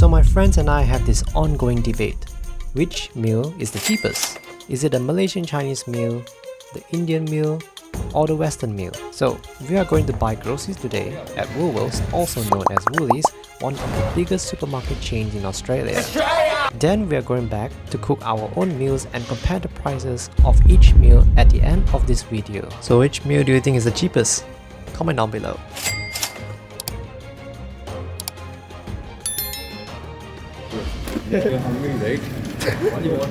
So my friends and I have this ongoing debate. Which meal is the cheapest? Is it a Malaysian Chinese meal, the Indian meal, or the Western meal? So we are going to buy groceries today at Woolworths, also known as Woolies, one of the biggest supermarket chains in Australia. Then we are going back to cook our own meals and compare the prices of each meal at the end of this video. So which meal do you think is the cheapest? Comment down below. You're hungry, right? What do you want?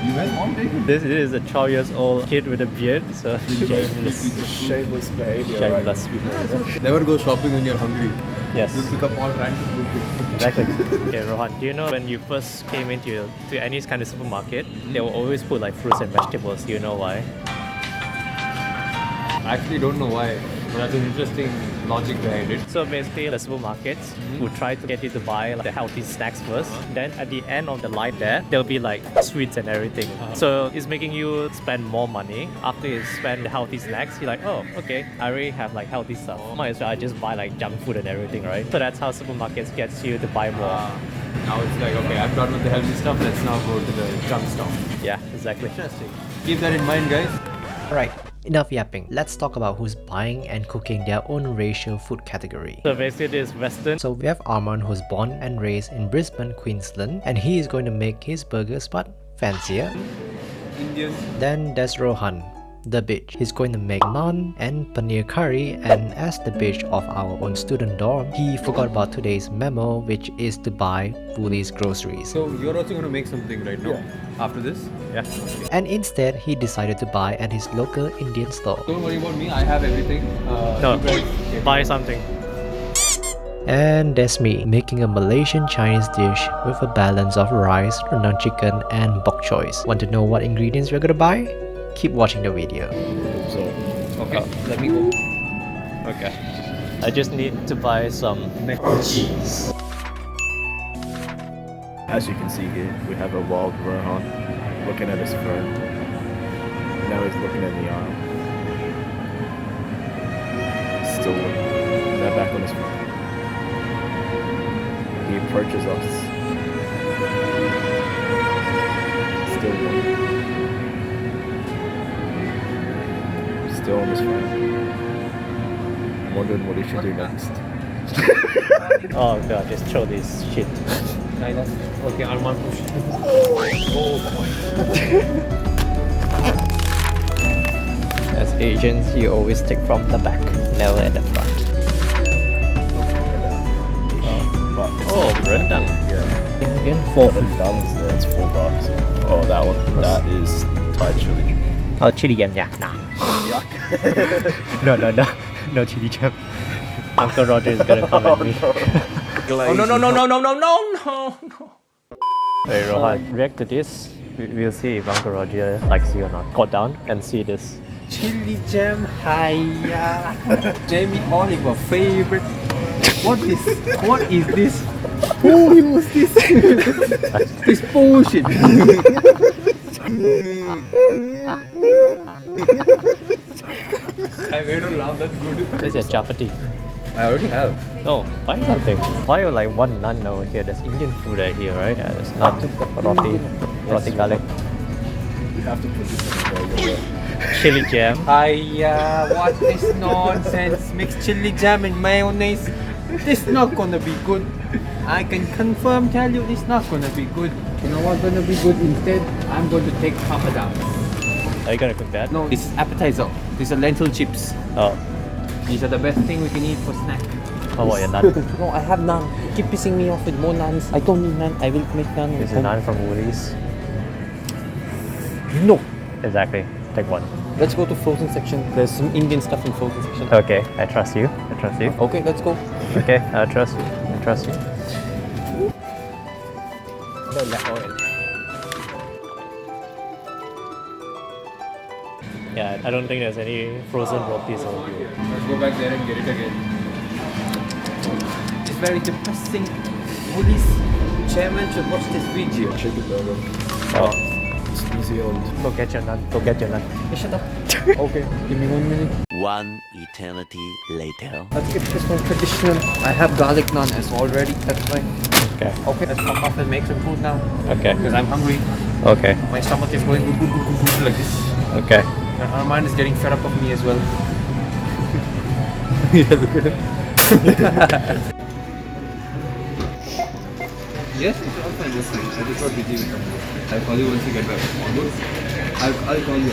You guys want bacon? This is a 12 years old kid with a beard, so Shameless behavior. shameless behavior. Never go shopping when you're hungry. Yes. You pick up all random food. Exactly. Okay, Rohan, do you know when you first came into any kind of supermarket, they will always put like fruits and vegetables? Do you know why? I actually don't know why, but that's an interesting logic behind it. So basically, the supermarkets will try to get you to buy like, the healthy snacks first. Then at the end of the line there, there'll be like sweets and everything. So it's making you spend more money. After you spend the healthy snacks, you're like, oh, okay, I already have like healthy stuff. Might as well I just buy like junk food and everything, right? So that's how supermarkets gets you to buy more. Now it's like, okay, I'm done with the healthy stuff, let's now go to the junk stuff. Yeah, exactly. Interesting. Keep that in mind, guys. Alright, enough yapping. Let's talk about who's buying and cooking their own racial food category. So basically, this Western. So we have Armand, who's born and raised in Brisbane, Queensland, and he is going to make his burgers but fancier. Indian. Then there's Rohan, the bitch. He's going to make naan and paneer curry, and as the bitch of our own student dorm, he forgot about today's memo, which is to buy Woolies groceries. So you're also going to make something right now? After this? Yeah. And instead, he decided to buy at his local Indian store. Don't worry about me, I have everything. No, you guys buy something. And there's me, making a Malaysian Chinese dish with a balance of rice, rendang chicken, and bok choy. Want to know what ingredients we're gonna buy? Keep watching the video. So, Okay, let me go. okay. I just need to buy some Mac and cheese. As you can see here, we have a wild Rohan looking at his phone. Now he's looking at the arm. Still looking. Now back on his phone. He approaches us. Still looking. Still on his phone. Wondering what he should do next. Oh god, just throw this shit. Okay, Armand push. As Asians, you always take from the back, never at the front. Oh, rendang. Yeah. Again, $4 that's $4. Oh, that one. That is Thai chili. Oh, chili jam, yeah. Nah. No chili jam. Uncle Roger is gonna come at me. Oh no. Hey Rohan, react to this. We'll see if Uncle Roger likes you or not. Go down and see this. Chili jam, hiya. Jamie Oliver favorite. What is this? Who used this? This bullshit. I made her laugh, that's good. This is chapati. I already have. No, buy something. Buy like one naan over here. There's Indian food right here, right? Yeah, there's naan, roti garlic, You have to put this in the burger. chili jam. Hiya, what is nonsense? Mix chili jam and mayonnaise. This not gonna be good. I can tell you this not gonna be good. You know what's gonna be good instead? I'm going to take papadam. Are you gonna cook that? No, this is appetizer. These are lentil chips. Oh, These are the best thing we can eat for snack. how about your naan? No, I have naan. You keep pissing me off with more naans. I don't need naan. I will make naan. This is naan from Woolies. No. Exactly. Take one. Let's go to frozen section. There's some Indian stuff in frozen section. Okay, I trust you. Okay, let's go. Okay, I trust you. Yeah, I don't think there's any frozen rotis over here. Let's go back there and get it again. It's very depressing. Woolies chairman should watch this video. Chicken burger. Oh, It's New Zealand. Go get your naan. Go get your naan. Hey, shut up. Okay, give me 1 minute. One eternity later. Let's get this one traditional. I have garlic naan as already. That's fine. Okay. Okay, let's pop off and make some food now. Okay. Because I'm hungry. Okay. My stomach is going like this. Okay. And Armand is getting fed up of me as well. Yeah, look at him. Yes, it's all fine. Just fine. I just got busy. I'll call you once you get back. All good? I'll call you.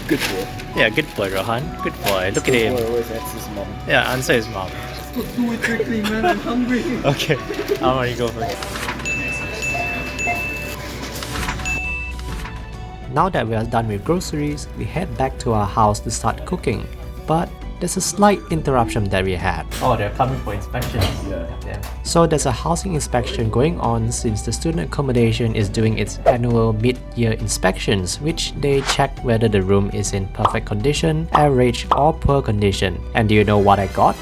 Good boy. Yeah, good boy, Rohan. Good boy. Look at him. Boy always answers his mom. Yeah, answer his mom. Let's go do it quickly, man. I'm hungry. Okay. I want you go first. Now that we are done with groceries, we head back to our house to start cooking. But there's a slight interruption that we had. Oh, they're coming for inspections. Yeah. So there's a housing inspection going on since the student accommodation is doing its annual mid-year inspections, which they check whether the room is in perfect condition, average or poor condition. And do you know what I got?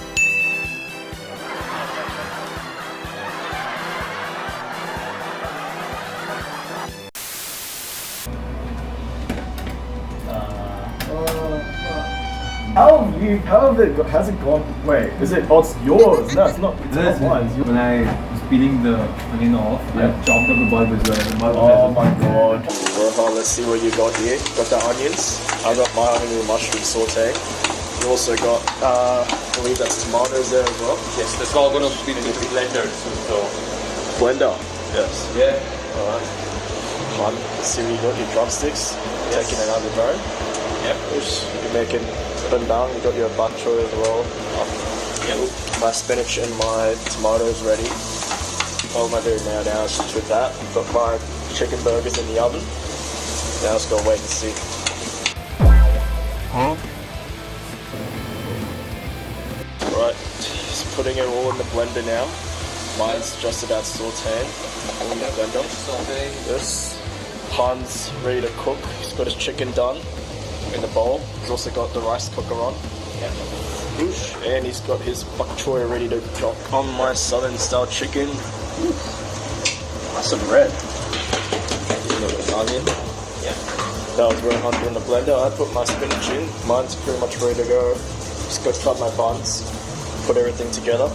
Has it gone? Wait, is it? Oh, it's yours. No, it's not. It's not mine. It's yours. When I was peeling the onion off, I chopped up the bulb as well. The bulb Oh my god. Rohan, let's see what you got here. Got the onions. I got my onion with mushroom saute. You also got, I believe that's tomatoes there as well. Yes, that's all gonna be in the blender. So Blender. Yes. yeah. Alright. Let's see what you got. Your drumsticks. Taking it out of the bone. Yep. You're making rendang. You got your bak choy as well. My spinach and my tomatoes ready. What am I doing now is just with that. Got my chicken burgers in the oven. Now just gotta wait and see. Right, just putting it all in the blender now. Mine's just about sauteing. All in the blender. This. Han's ready to cook. He's got his chicken done in the bowl. He's also got the rice cooker on. And he's got his bak choy ready to chop on my southern style chicken. That's some red. Onion. That was Rohan in the blender. I put my spinach in. Mine's pretty much ready to go. Just go cut my buns, put everything together.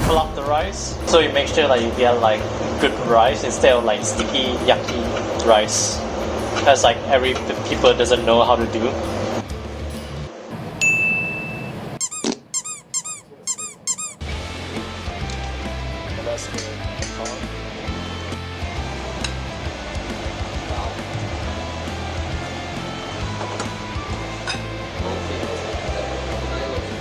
Fill up the rice. So you make sure that you get like good rice instead of like sticky, yucky rice. That's like every people doesn't know how to do. And that's the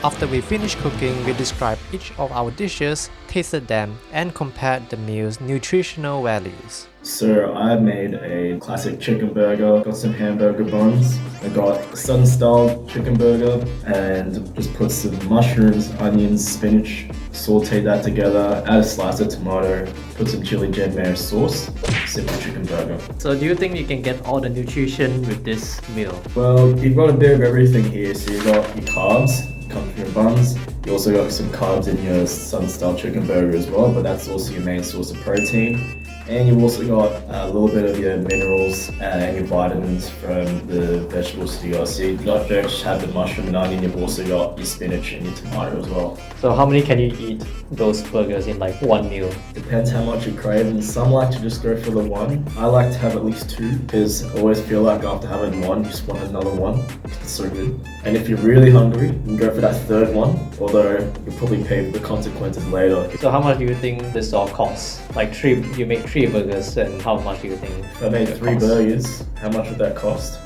After we finished cooking, we described each of our dishes, tasted them, and compared the meal's nutritional values. So I made a classic chicken burger, got some hamburger buns, I got a southern style chicken burger and just put some mushrooms, onions, spinach, sauteed that together, add a slice of tomato, put some chili jam mayo sauce, simple chicken burger. So do you think you can get all the nutrition with this meal? Well, you've got a bit of everything here, so you've got your carbs, come from your buns, you also got some carbs in your southern style chicken burger as well, but that's also your main source of protein. And you've also got a little bit of your minerals and your vitamins from the vegetables that you got. So you've not just had the mushroom and onion, you've also got your spinach and your tomato as well. So how many can you eat those burgers in like one meal? Depends how much you crave, and some like to just go for the one. I like to have at least two, because I always feel like after having one, you just want another one. It's so good. And if you're really hungry, you can go for that third one, although you'll probably pay the consequences later. So how much do you think this all costs? Like you make 3 burgers, and how much do you think? If I made 3 burgers, how much would that cost?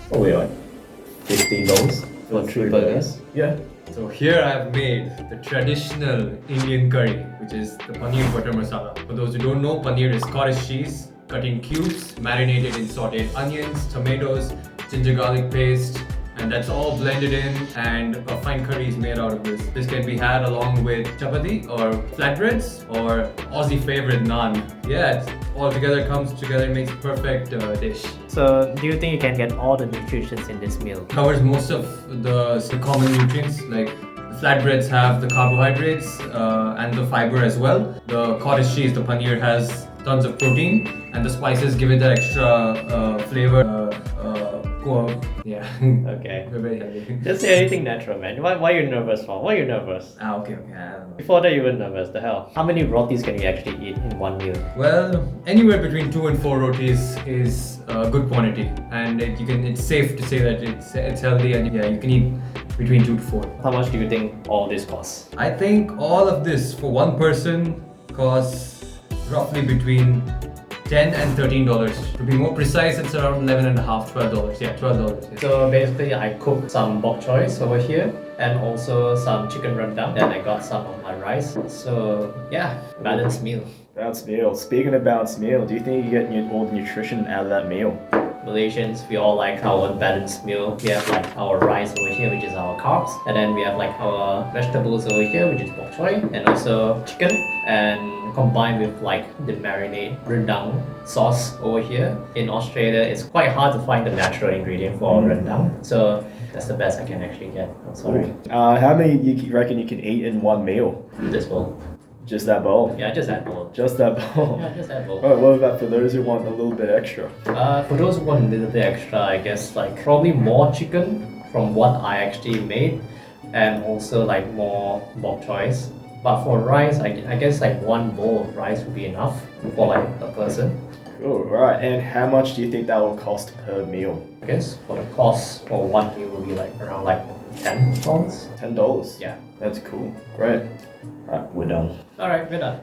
Probably like $15 For 3 burgers? Yeah. So here I've made the traditional Indian curry, which is the paneer butter masala. For those who don't know, paneer is Scottish cheese cut in cubes, marinated in sauteed onions, tomatoes, ginger garlic paste, and that's all blended in, and a fine curry is made out of this. This can be had along with chapati or flatbreads or Aussie favorite naan. Yeah, it's all together comes together, makes a perfect dish. So, do you think you can get all the nutrients in this meal? Covers most of the common nutrients, like flatbreads have the carbohydrates and the fiber as well. The cottage cheese, the paneer, has tons of protein, and the spices give it that extra flavor. Yeah. Okay. We're very happy. Just say anything natural, man. Why are you nervous for? Why are you nervous? Okay, I don't know. Before that, you were nervous. The hell? How many rotis can you actually eat in one meal? Well, anywhere between 2 and 4 rotis is a good quantity, and it's safe to say that it's healthy, and yeah, you can eat between 2 to 4. How much do you think all this costs? I think all of this for one person costs roughly between $10 and $13. To be more precise, it's around $11.5, $12. Yeah, $12. Yeah. So basically, I cooked some bok choy over here and also some chicken rendang. Then I got some of my rice. So yeah, balanced meal. Balanced meal. Speaking of balanced meal, do you think you get all the nutrition out of that meal? Malaysians, we all like our balanced meal. We have like our rice over here, which is our carbs, and then we have like our vegetables over here, which is bok choy, and also chicken, and combined with like the marinade rendang sauce over here. In Australia, it's quite hard to find the natural ingredient for rendang, so that's the best I can actually get. I'm sorry. How many you reckon you can eat in one meal? This bowl. Just that bowl? Yeah, just that bowl. Just that bowl? Yeah, just that bowl. Alright, what about for those who want a little bit extra? For those who want a little bit extra, I guess like probably more chicken from what I actually made, and also like more bok choys. But for rice, I guess like one bowl of rice would be enough for like a person. Cool, right. And how much do you think that will cost per meal? I guess for the cost for one meal will be like around like $10. $10? Yeah. That's cool. Great. Alright, we're done. Alright, we're done.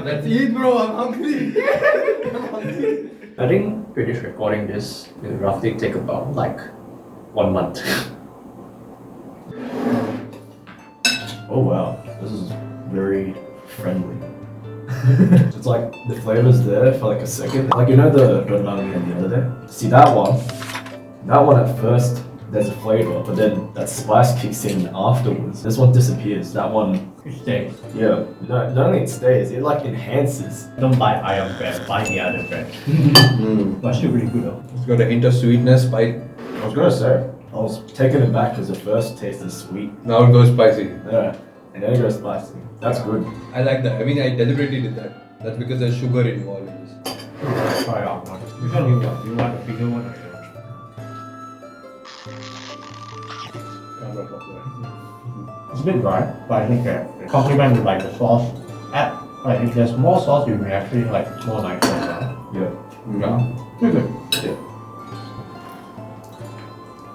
Let's eat, bro. I'm hungry. I think British recording this will roughly take about like 1 month. Oh wow, this is very friendly. It's like the flavor's there for like a second. Like, you know the rendang we had the other day? See that one at first there's a flavor, but then that spice kicks in afterwards. This one disappears. That one Stay. yeah. Not only it stays, it like enhances. Don't buy iron bread, buy the other bread. But still really good though. It's got a hint of sweetness, bite. I was gonna say, I was taking it back because the first taste is sweet. Now it goes spicy. Yeah. And then it goes spicy. That's good. I like that. I mean, I deliberately did that. That's because there's sugar involved in this. Try Armand. Which one you want? You want the bigger one or you want? It's a bit dry, but I think complement with like the sauce. Add like if there's more sauce, you may actually like more nice as well. Yeah. Yeah. Pretty good. Yeah.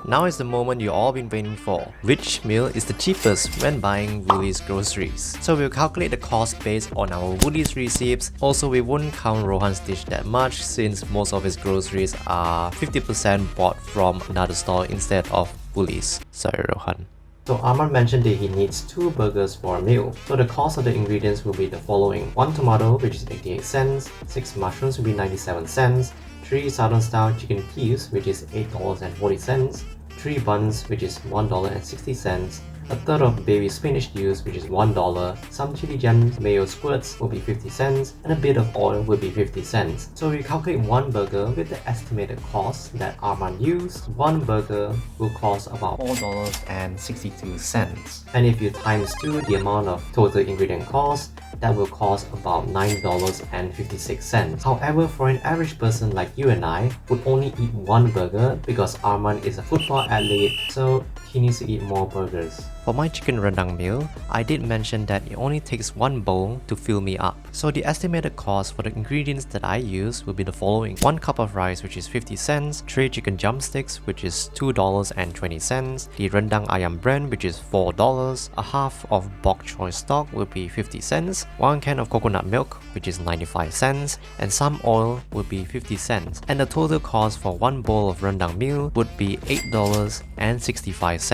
Now is the moment you all been waiting for. Which meal is the cheapest when buying Woolworths Groceries? So we'll calculate the cost based on our Woolworths receipts. Also, we won't count Rohan's dish that much since most of his groceries are 50% bought from another store instead of Woolworths. Sorry, Rohan. So Armand mentioned that he needs 2 burgers for a meal. So the cost of the ingredients will be the following. 1 tomato, which is 88 cents, 6 mushrooms will be 97 cents, 3 southern style chicken peas, which is $8.40, 3 buns, which is $1.60, a third of baby spinach juice, which is $1, some chili gems mayo squirts will be 50 cents, and a bit of oil will be 50 cents. So we calculate one burger with the estimated cost that Armand used. One burger will cost about $4.62. And if you times 2 the amount of total ingredient cost, that will cost about $9.56. However, for an average person like you and I would only eat one burger because Armand is a football athlete, so he needs to eat more burgers. For my chicken rendang meal, I did mention that it only takes one bowl to fill me up. So the estimated cost for the ingredients that I use will be the following. 1 cup of rice, which is 50 cents, 3 chicken drumsticks, which is $2.20, the rendang ayam brand, which is $4, a half of bok choy stock will be 50 cents, 1 can of coconut milk, which is 95 cents, and some oil would be 50 cents. And the total cost for one bowl of rendang meal would be $8.65.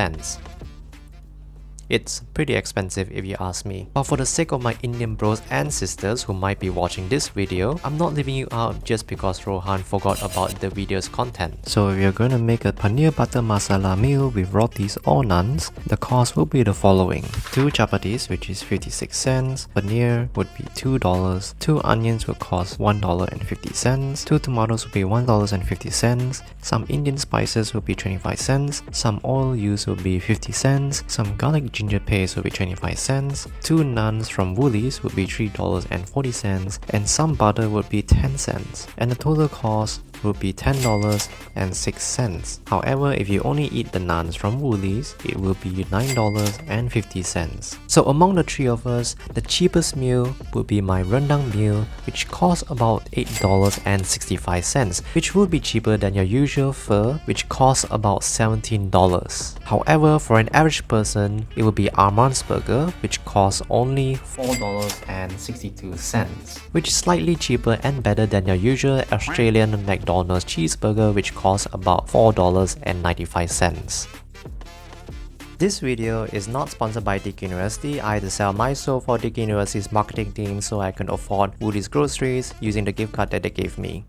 It's pretty expensive if you ask me. But for the sake of my Indian bros and sisters who might be watching this video, I'm not leaving you out just because Rohan forgot about the video's content. So if you're going to make a paneer butter masala meal with rotis or naans, the cost will be the following. 2 chapatis, which is 56 cents, paneer would be $2, 2 onions would cost $1.50, 2 tomatoes would be $1.50, some Indian spices will be 25 cents, some oil used will be 50 cents, some garlic ginger paste will be 25 cents, 2 naans from Woolies would be $3.40, and some butter would be 10 cents, and the total cost would be $10.06. However, if you only eat the naans from Woolies, it will be $9.50. So among the 3 of us, the cheapest meal would be my rendang meal, which costs about $8.65, which would be cheaper than your usual pho, which costs about $17. However, for an average person, it would be Armand's burger, which costs only $4.62, which is slightly cheaper and better than your usual Australian McDonald's cheeseburger, which costs about $4.95. This video is not sponsored by Dick University. I had to sell my soul for Dick University's marketing team so I can afford Woolworths Groceries using the gift card that they gave me.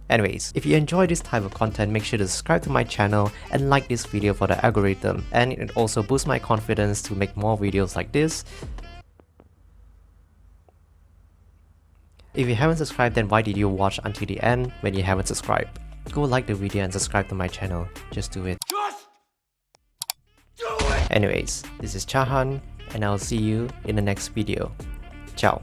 Anyways, if you enjoy this type of content, make sure to subscribe to my channel and like this video for the algorithm, and it also boosts my confidence to make more videos like this. If you haven't subscribed, then why did you watch until the end when you haven't subscribed? Go like the video and subscribe to my channel. Just do it. Just do it! Anyways, this is Chahan, and I'll see you in the next video. Ciao.